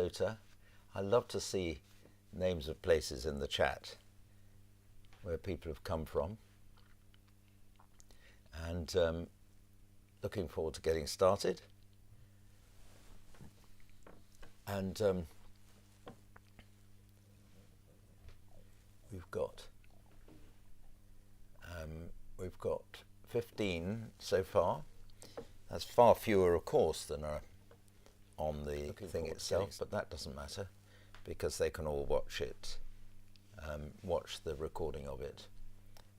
rota. I love to see names of places in the chat where people have come from. And looking forward to getting started. And we've got 15 so far. That's far fewer, of course, than are on the thing itself, but that doesn't matter because they can all watch it, watch the recording of it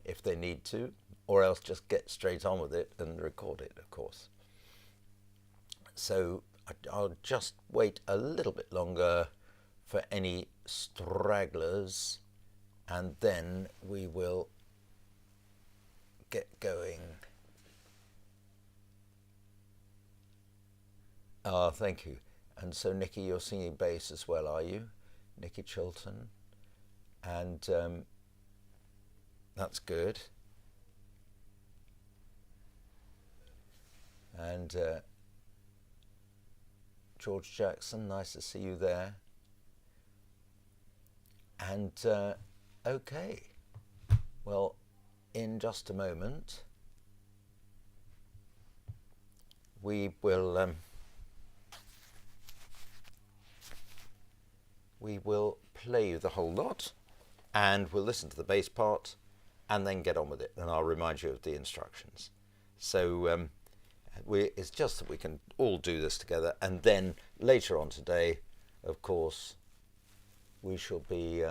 if they need to, or else just get straight on with it and record it, of course. So I'll just wait a little bit longer for any stragglers, and then we will get going. Ah, thank you. And so, Nikki, you're singing bass as well, are you? Nikki Chilton. And that's good. And George Jackson, nice to see you there. And okay, well, in just a moment, we will play you the whole lot, and we'll listen to the bass part, and then get on with it, and I'll remind you of the instructions. So it's just that we can all do this together, and then later on today, of course, we shall be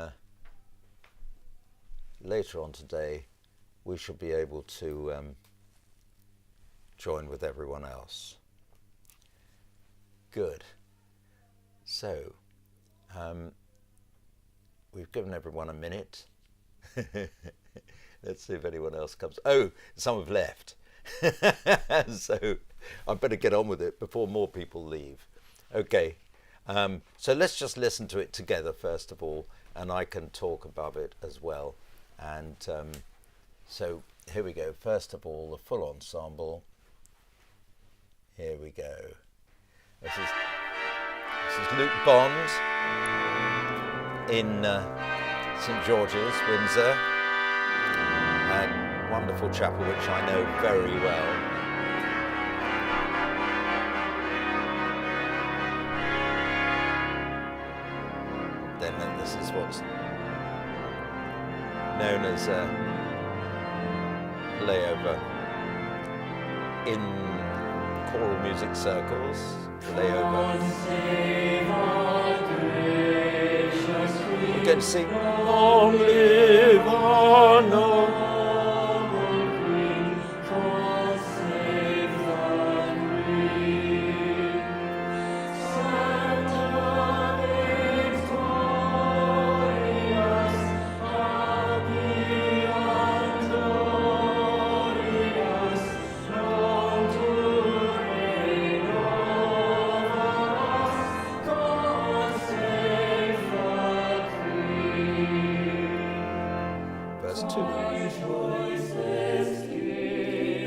able to join with everyone else. Good. So we've given everyone a minute. Let's see if anyone else comes. Oh, some have left. So I better get on with it before more people leave. Okay, so let's just listen to it together first of all, and I can talk above it as well. And so here we go. First of all, the full ensemble. Here we go. This is Luke Bond in St George's, Windsor. A wonderful chapel which I know very well. Then this is what's known as a layover in choral music circles. Layover. We're going to sing Long Live Our Noble.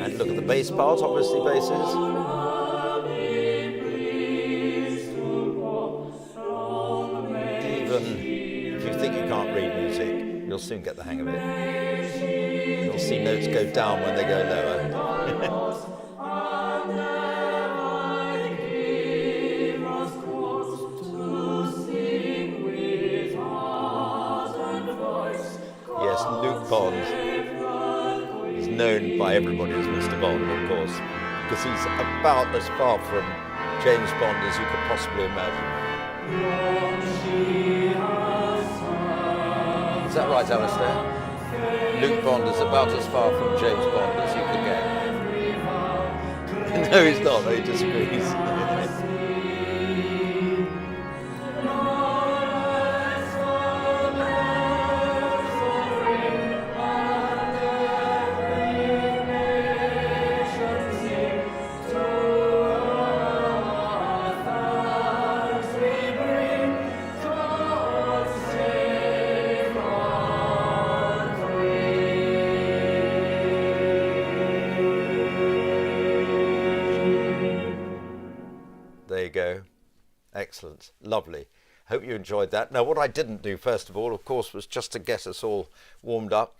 And look at the bass part, obviously basses. Even if you think you can't read music, you'll soon get the hang of it. You'll see notes go down when they go lower. Yes, Luke Bond is known by everybody as Mr. Bond, of course, because he's about as far from James Bond as you could possibly imagine. Is that right, Alistair? Luke Bond is about as far from James Bond as you could get. No, he's not. He disagrees. There you go. Excellent. Lovely. hope you enjoyed that. Now, what I didn't do, first of all, of course, was just to get us all warmed up.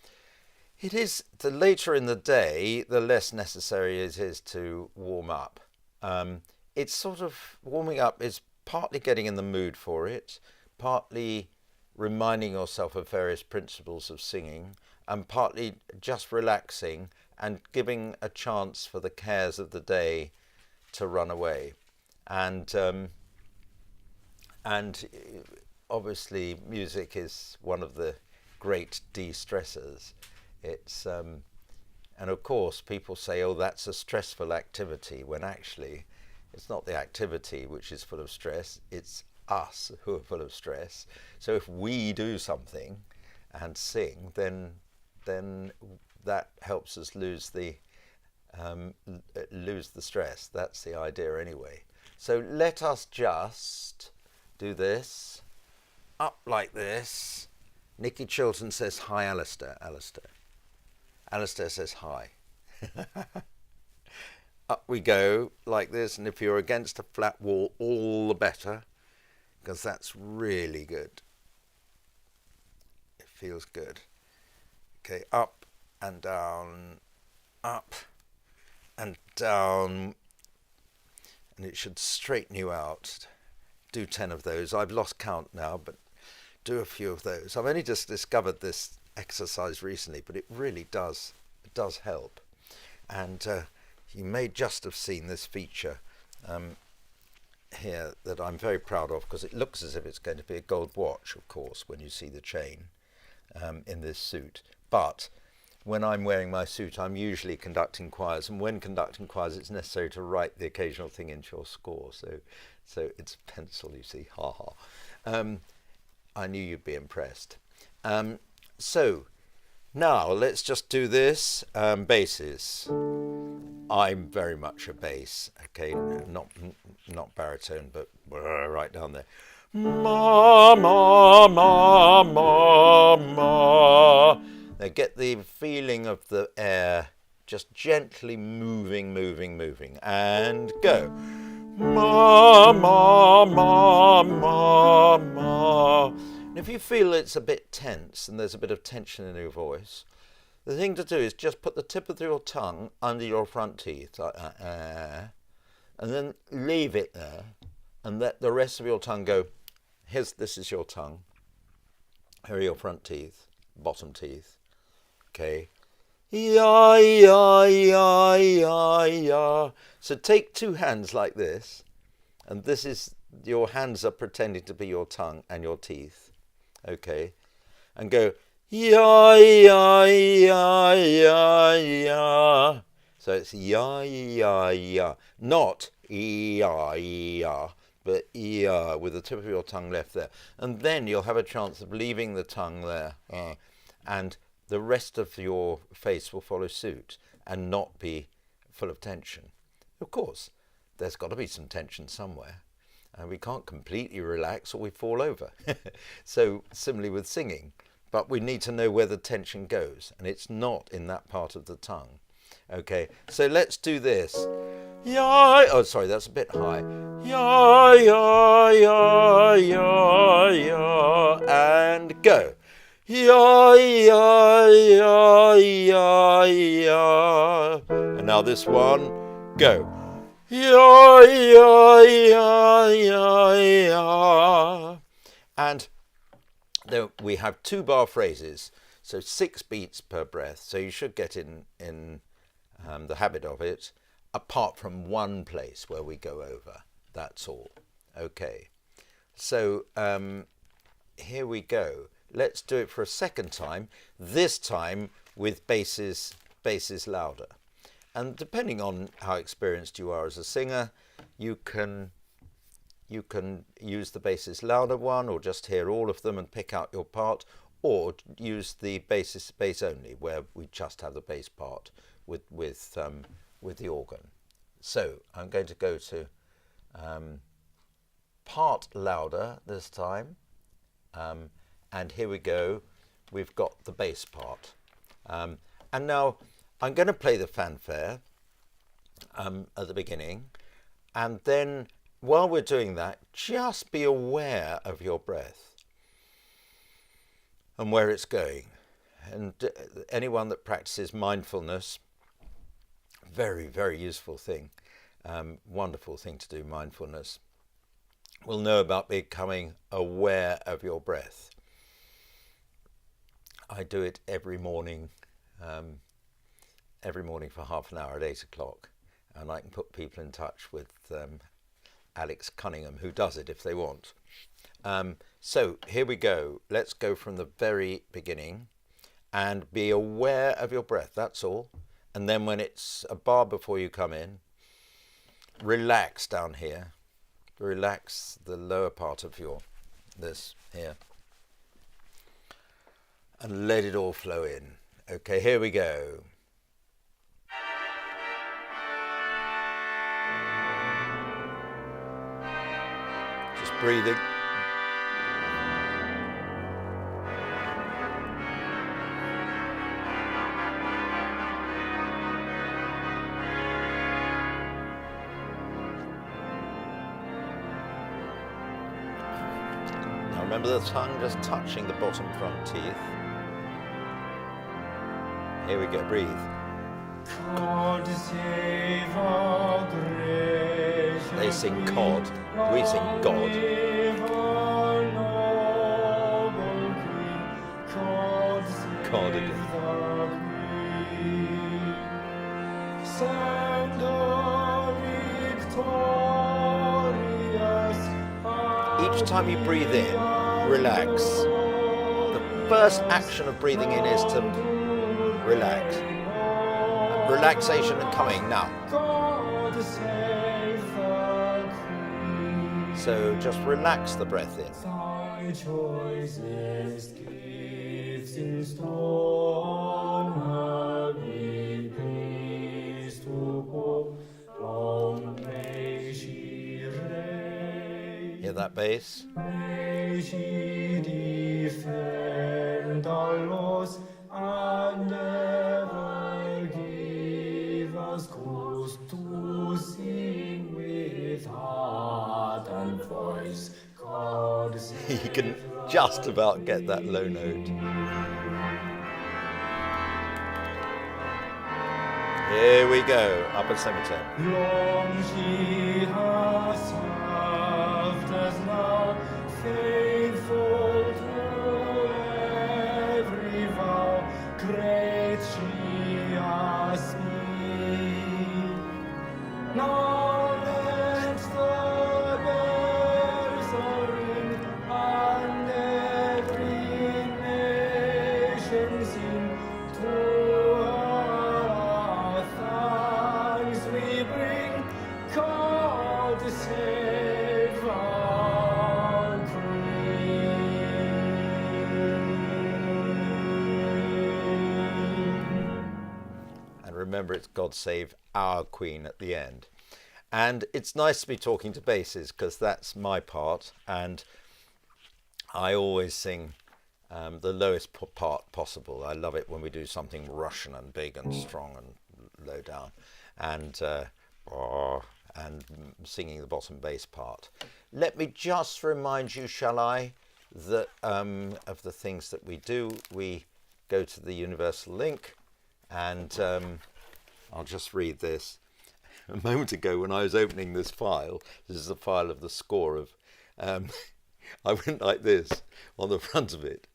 It is, the later in the day, the less necessary it is to warm up. It's sort of, warming up is partly getting in the mood for it, partly reminding yourself of various principles of singing, and partly just relaxing and giving a chance for the cares of the day to run away. And obviously music is one of the great de-stressors. It's and of course people say, oh, that's a stressful activity, when actually it's not the activity which is full of stress, it's us who are full of stress. So if we do something and sing, then that helps us lose the stress. That's the idea anyway. So let us just do this, up like this. Nikki Chilton says hi, Alistair. Alistair says hi. Up we go like this, and if you're against a flat wall, all the better, because that's really good. It feels good. Okay, up and down, up and down, and it should straighten you out. Do 10 of those. I've lost count now, but do a few of those. I've only just discovered this exercise recently, but it really does help. And you may just have seen this feature here that I'm very proud of, because it looks as if it's going to be a gold watch, of course, when you see the chain in this suit. But when I'm wearing my suit, I'm usually conducting choirs, and when conducting choirs, it's necessary to write the occasional thing into your score. So it's pencil, you see, ha ha. I knew you'd be impressed. So now let's just do this. Basses. I'm very much a bass. Okay, not baritone, but right down there. Ma ma ma ma ma. Now get the feeling of the air just gently moving, and go. Ma ma ma ma ma. And if you feel it's a bit tense and there's a bit of tension in your voice, the thing to do is just put the tip of your tongue under your front teeth, like and then leave it there, and let the rest of your tongue go. This is your tongue. Here are your front teeth, bottom teeth. Okay. Ya ya ya ya ya. So take 2 hands like this, and this is, your hands are pretending to be your tongue and your teeth. Okay, and go ya ya ya ya ya. So it's ya ya ya, not ya ya, but ya, with the tip of your tongue left there, and then you'll have a chance of leaving the tongue there, and the rest of your face will follow suit and not be full of tension. Of course, there's got to be some tension somewhere, and we can't completely relax or we fall over. So similarly with singing, but we need to know where the tension goes, and it's not in that part of the tongue. Okay, so let's do this. Ya, oh sorry, that's a bit high. Ya ya ya ya ya, and go. Ya ya ya ya ya. And now this one, go. Ya ya ya ya ya. And then we have 2-bar phrases, so 6 beats per breath. So you should get in the habit of it, apart from one place where we go over. That's all. Okay. So here we go. Let's do it for a second time, this time with basses louder. And depending on how experienced you are as a singer, you can use the basses louder one, or just hear all of them and pick out your part, or use the bass only, where we just have the bass part with the organ. So I'm going to go to part louder this time. And here we go, we've got the bass part. And now I'm going to play the fanfare at the beginning, and then while we're doing that, just be aware of your breath and where it's going. And anyone that practices mindfulness, very, very useful thing, wonderful thing to do, mindfulness, will know about becoming aware of your breath. I do it every morning for half an hour at 8 o'clock, and I can put people in touch with Alex Cunningham, who does it if they want. So here we go. Let's go from the very beginning and be aware of your breath. That's all. And then when it's a bar before you come in, relax down here. Relax the lower part of this here. And let it all flow in. Okay, here we go. Just breathing. Now remember the tongue just touching the bottom front teeth. Here we go, breathe. They sing cod, we sing God. Cod again. Each time you breathe in, relax. The first action of breathing in is to relax. Relaxation and coming now. So just relax the breath in. Hear that bass? You can just about get that low note. Here we go, upper semitone. Long she has served as now, faithful to every vow, great she has been. Now let the bells ring, and every nation sing to save our Queen. And remember, it's God Save Our Queen at the end. And it's nice to be talking to basses because that's my part, and I always sing the lowest part possible. I love it when we do something Russian and big and strong and low down, and singing the bottom bass part. Let me just remind you, shall I, that of the things that we do. We go to the universal link, and I'll just read this. A moment ago when I was opening this file, this is a file of the score of, I went like this on the front of it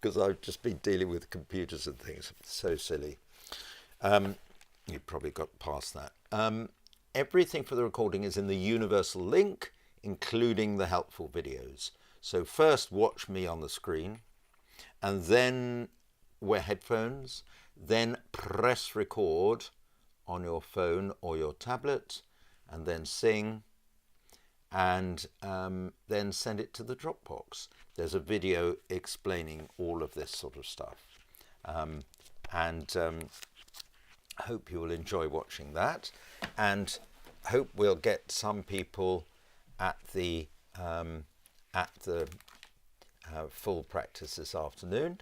because I've just been dealing with computers and things. So silly. You probably got past that. Everything for the recording is in the universal link, including the helpful videos. So first watch me on the screen, and then wear headphones, then press record on your phone or your tablet, and then sing, and then send it to the Dropbox. There's a video explaining all of this sort of stuff. I hope you will enjoy watching that, and hope we'll get some people at the full practice this afternoon,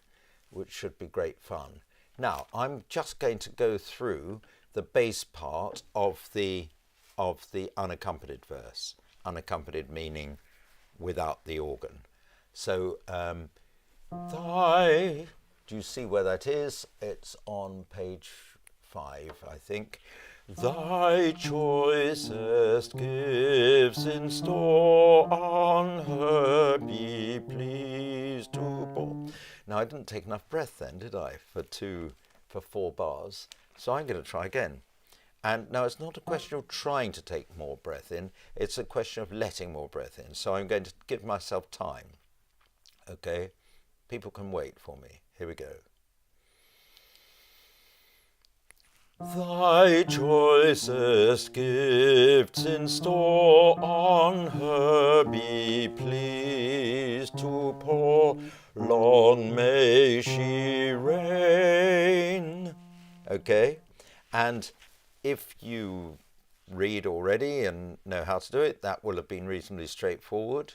which should be great fun. Now, I'm just going to go through the bass part of the unaccompanied verse, unaccompanied, meaning without the organ. So thy, do you see where that is? It's on page 5, I think. Thy choicest gifts in store on her be pleased to pour. Now I didn't take enough breath then, did I, for 4 bars? So I'm going to try again. And now it's not a question of trying to take more breath in, it's a question of letting more breath in. So I'm going to give myself time. Okay? People can wait for me. Here we go. Thy choicest gifts in store on her be pleased to pour. Long may she reign. Okay? And if you read already and know how to do it, that will have been reasonably straightforward.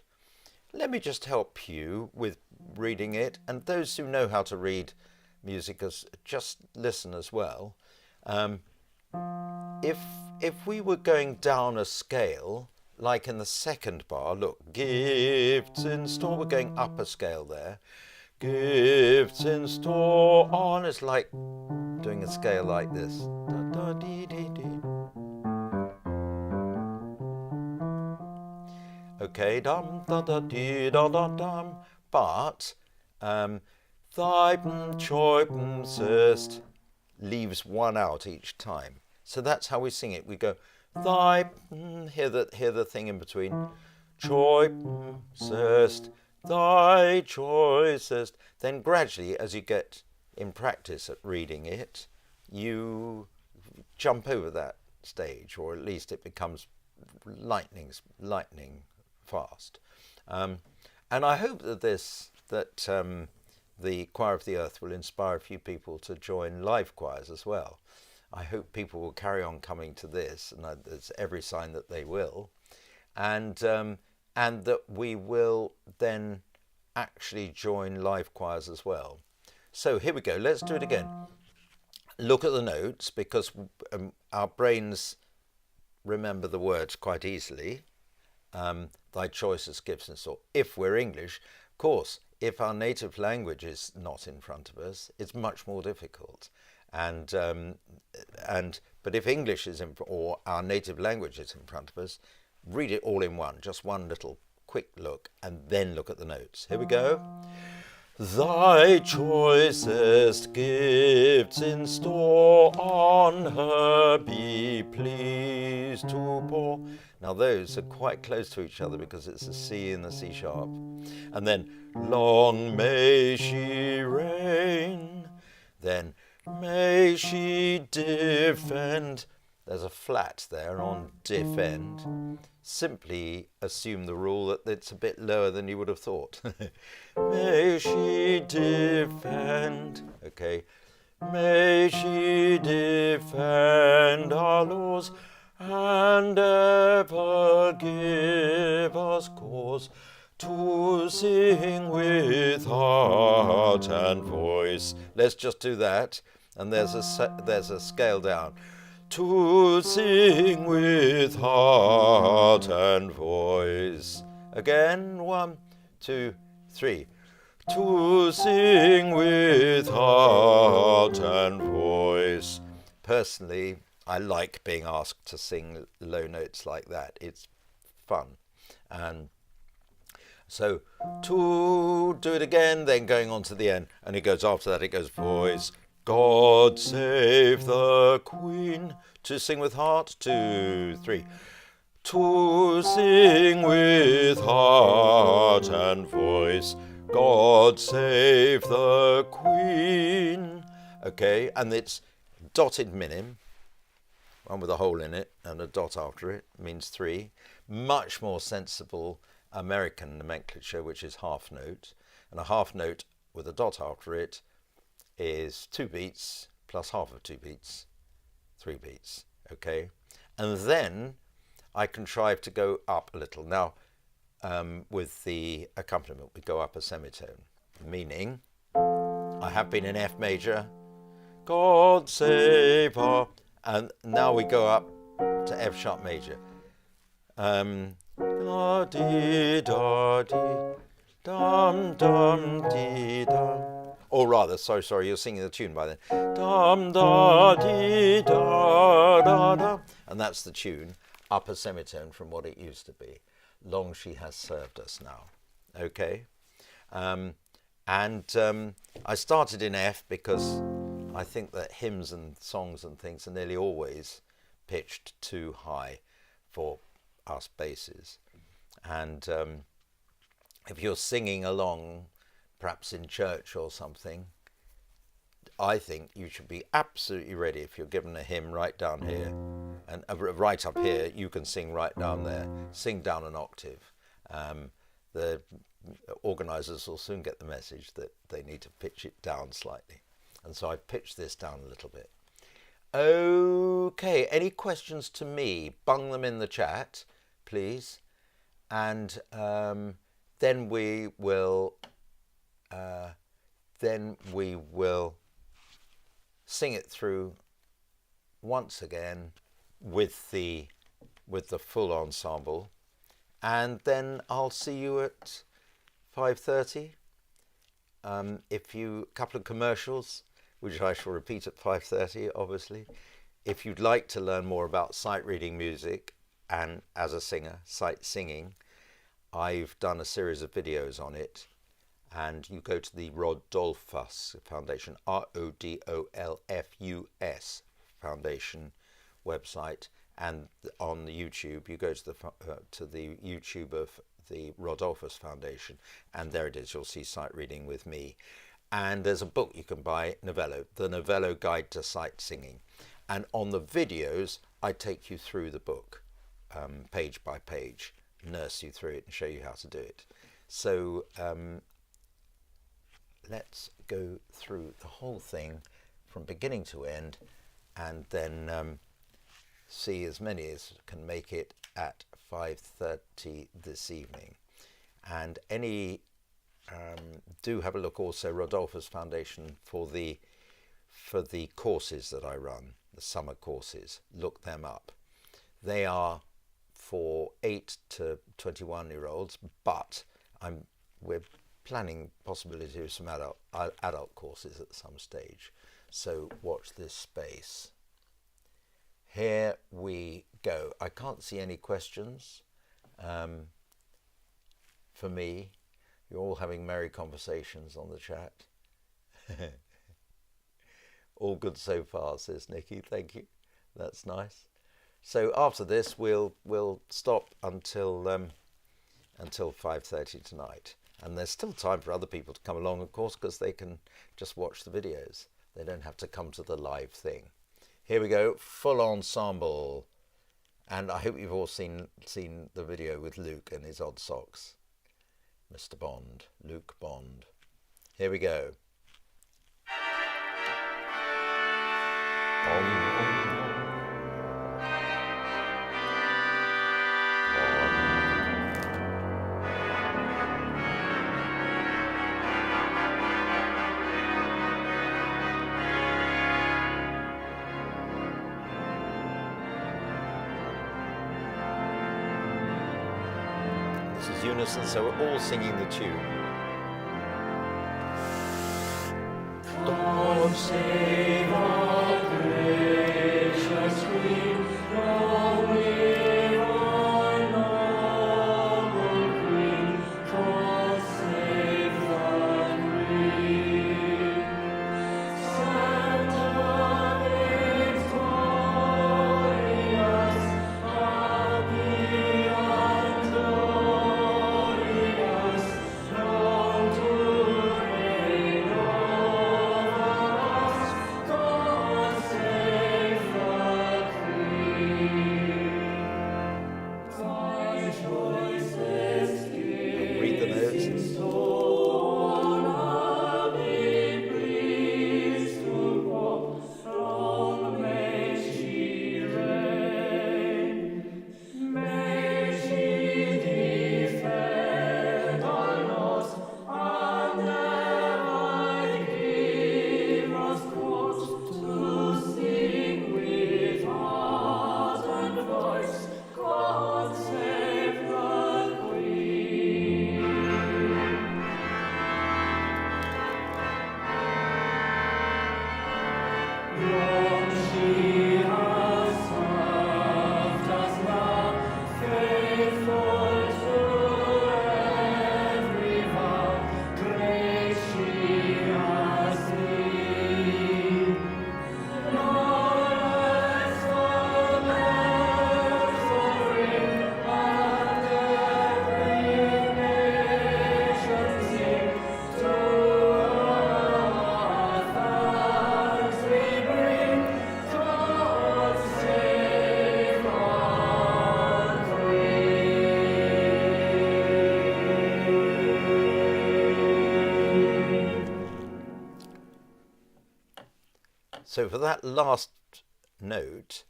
Let me just help you with reading it. And those who know how to read music, just listen as well. If we were going down a scale, like in the second bar, look, gifts in store, we're going up a scale there. Gifts in store on, it's like doing a scale like this. Da, da, dee, dee, dee. Okay, dum da da dee da da dum. But thy choicest leaves one out each time. So that's how we sing it. We go thy, hear the thing in between. Choicest, thy choicest. Then gradually, as you get in practice at reading it, you jump over that stage, or at least it becomes lightning fast. And I hope that the Choir of the Earth will inspire a few people to join live choirs as well. I hope people will carry on coming to this, and there's every sign that they will, and that we will then actually join live choirs as well. So here we go, let's do it again. Look at the notes, because our brains remember the words quite easily. Thy choicest gifts and so. If we're English, of course, if our native language is not in front of us, it's much more difficult. But if English is or our native language is in front of us, read it all in one, just one little quick look, and then look at the notes. Here we go. Thy choicest gifts in store on her be pleased to pour. Now those are quite close to each other because it's a C and a C sharp. And then long may she reign. Then may she defend. There's a flat there on defend. Simply assume the rule that it's a bit lower than you would have thought. May she defend. Okay. May she defend our laws and ever give us cause to sing with heart and voice. Let's just do that. And there's a scale down. To sing with heart and voice. Again, 1, 2, 3. To sing with heart and voice. Personally, I like being asked to sing low notes like that. It's fun. And so, to do it again, then going on to the end. And it goes after that, it goes voice. God save the Queen. To sing with heart. 2, 3. To sing with heart and voice. God save the Queen. Okay, and it's dotted minim, one with a hole in it and a dot after it, means 3. Much more sensible American nomenclature, which is half note. And a half note with a dot after it is 2 beats plus half of 2 beats, 3 beats, okay? And then I contrive to go up a little. Now, with the accompaniment, we go up a semitone, meaning I have been in F major, God save our, and now we go up to F sharp major. da dee da dee, dum dum dee dum. Or rather, sorry, you're singing the tune by then. Dum da dee da da da. And that's the tune, upper semitone from what it used to be. Long she has served us now. Okay? I started in F because I think that hymns and songs and things are nearly always pitched too high for us basses. And if you're singing along, perhaps in church or something, I think you should be absolutely ready if you're given a hymn right down here. And right up here, you can sing right down there. Sing down an octave. The organisers will soon get the message that they need to pitch it down slightly. And so I've pitched this down a little bit. Okay, any questions to me? Bung them in the chat, please. And then we will sing it through once again with the full ensemble, and then I'll see you at 5:30. If you a couple of commercials, which I shall repeat at 5:30, obviously. If you'd like to learn more about sight reading music and as a singer, sight singing, I've done a series of videos on it, and you go to the Rodolphus Foundation, RODOLFUS Foundation website, and on the YouTube you go to the YouTube of the Rodolphus Foundation, and there it is. You'll see sight reading with me, and there's a book you can buy, Novello, the Novello Guide to Sight Singing, and on the videos I take you through the book page by page, nurse you through it and show you how to do it. So let's go through the whole thing from beginning to end, and then see as many as can make it at 5:30 this evening. And any do have a look also, Rodolphus Foundation, for the courses that I run, the summer courses. Look them up. They are for 8 to 21-year-olds, but we're planning possibility of some adult courses at some stage. So watch this space. Here we go. I can't see any questions for me. You're all having merry conversations on the chat. All good so far, says Nikki. Thank you. That's nice. So after this, we'll stop until 5:30 tonight, and there's still time for other people to come along, of course, because they can just watch the videos. They don't have to come to the live thing. Here we go, full ensemble, and I hope you've all seen the video with Luke and his odd socks. Mr. Bond, Luke Bond. Here we go. This is unison, so we're all singing the tune. Come save our gracious Queen, long live our noble Queen, God save the Queen. Santa victorious, happy and glorious, long to reign over us. So for that last note,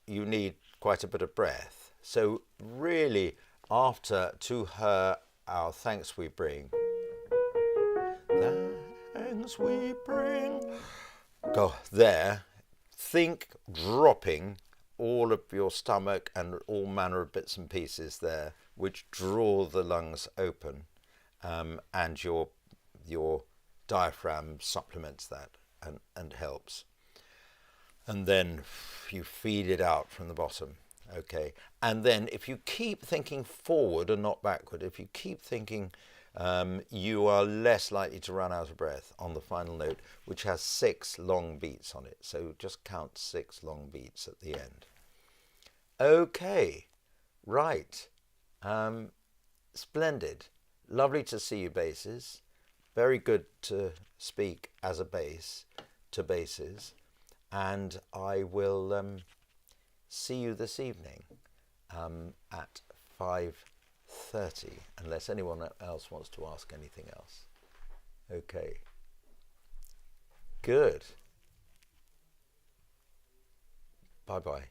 you need quite a bit of breath. So really, after to her our thanks we bring. Thanks we bring. Go there. Think dropping all of your stomach and all manner of bits and pieces there, which draw the lungs open, and your diaphragm supplements that and helps. And then you feed it out from the bottom. Okay, and then if you keep thinking forward and not backward, if you keep thinking, you are less likely to run out of breath on the final note, which has 6 long beats on it. So just count 6 long beats at the end. Okay, right. Splendid. Lovely to see you, basses. Very good to speak as a bass to basses. And I will see you this evening at 5:30, unless anyone else wants to ask anything else. Okay. Good. Bye-bye.